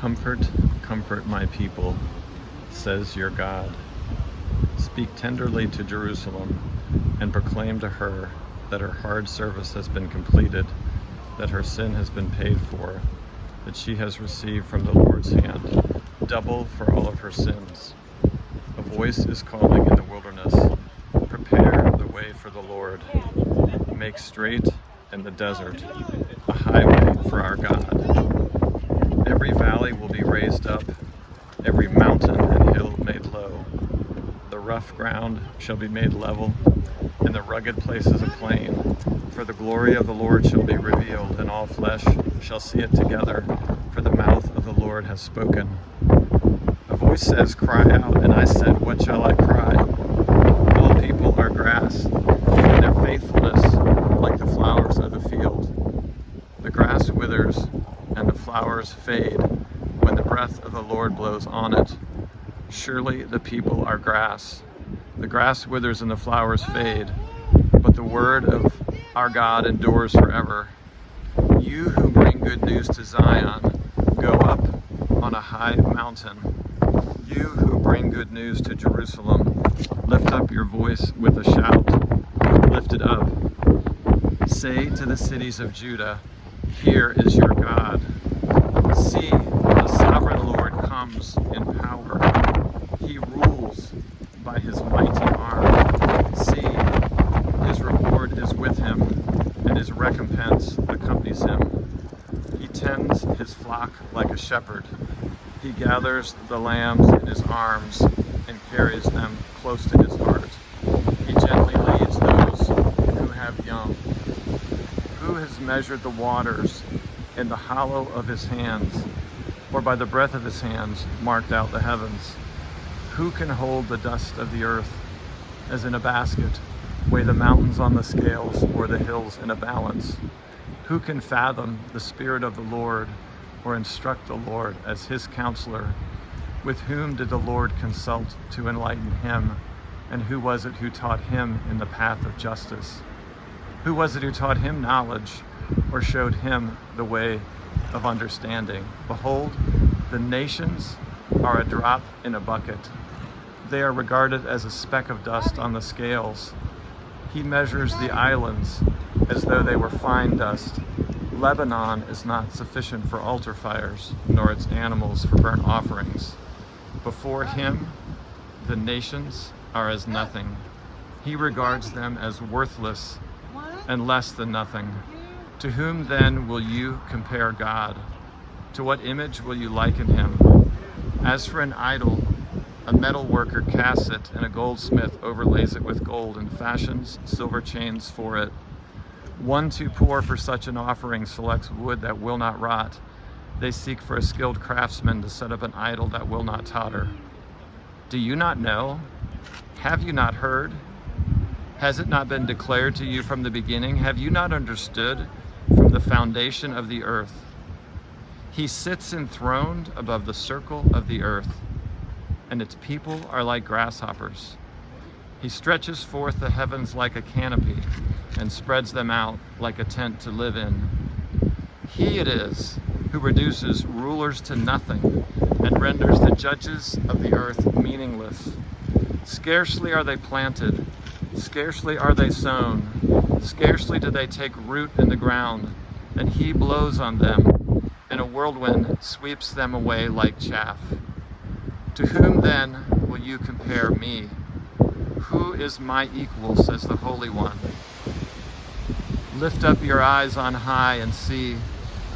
Comfort, comfort my people, says your God. Speak tenderly to Jerusalem and proclaim to her that her hard service has been completed, that her sin has been paid for, that she has received from the Lord's hand double for all of her sins. A voice is calling in the wilderness, prepare the way for the Lord. Make straight in the desert a highway for our God. Every valley will be raised up, every mountain and hill made low. The rough ground shall be made level, and the rugged places a plain. For the glory of the Lord shall be revealed, and all flesh shall see it together, for the mouth of the Lord has spoken. A voice says, cry out, and I said, what shall I cry? All people are grass, and their faithfulness like the flowers of the field. The grass withers, and the flowers fade, when the breath of the Lord blows on it. Surely the people are grass. The grass withers and the flowers fade, but the word of our God endures forever. You who bring good news to Zion, go up on a high mountain. You who bring good news to Jerusalem, lift up your voice with a shout. Lift it up. Say to the cities of Judah, here is your God. See, the sovereign Lord comes in power. He rules by his mighty arm. See, his reward is with him, and his recompense accompanies him. He tends his flock like a shepherd. He gathers the lambs in his arms and carries them close to his heart. He gently leads those who have young. Who has measured the waters in the hollow of his hands, or by the breadth of his hands marked out the heavens? Who can hold the dust of the earth as in a basket, weigh the mountains on the scales, or the hills in a balance? Who can fathom the Spirit of the Lord, or instruct the Lord as his counselor? With whom did the Lord consult to enlighten him? And who was it who taught him in the path of justice? Who was it who taught him knowledge, or showed him the way of understanding? Behold, the nations are a drop in a bucket. They are regarded as a speck of dust on the scales. He measures the islands as though they were fine dust. Lebanon is not sufficient for altar fires, nor its animals for burnt offerings. Before him, the nations are as nothing. He regards them as worthless and less than nothing. To whom then will you compare God? To what image will you liken him? As for an idol, a metal worker casts it, and a goldsmith overlays it with gold and fashions silver chains for it. One too poor for such an offering selects wood that will not rot. They seek for a skilled craftsman to set up an idol that will not totter. Do you not know? Have you not heard? Has it not been declared to you from the beginning? Have you not understood from the foundation of the earth? He sits enthroned above the circle of the earth, and its people are like grasshoppers. He stretches forth the heavens like a canopy and spreads them out like a tent to live in. He it is who reduces rulers to nothing and renders the judges of the earth meaningless. Scarcely are they planted, scarcely are they sown, scarcely do they take root in the ground, and he blows on them, and a whirlwind sweeps them away like chaff. To whom then will you compare me? Who is my equal, says the Holy One? Lift up your eyes on high and see,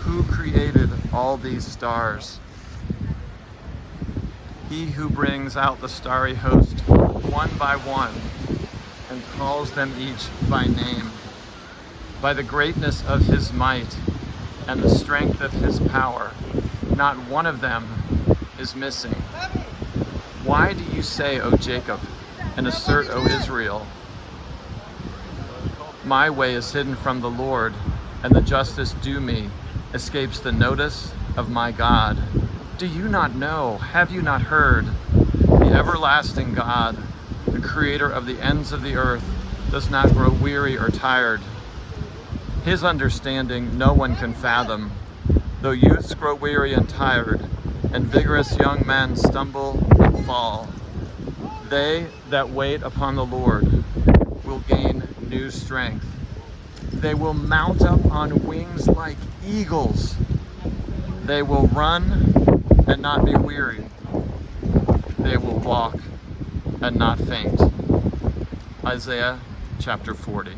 who created all these stars? He who brings out the starry host one by one and calls them each by name. By the greatness of his might and the strength of his power, not one of them is missing. Why do you say, O Jacob, and assert, O Israel, my way is hidden from the Lord, and the justice due me escapes the notice of my God? Do you not know? Have you not heard? The everlasting God, the creator of the ends of the earth, does not grow weary or tired. His understanding no one can fathom. Though youths grow weary and tired, and vigorous young men stumble and fall. They that wait upon the Lord will gain new strength. They will mount up on wings like eagles. They will run and not be weary. They will walk and not faint. Isaiah chapter 40.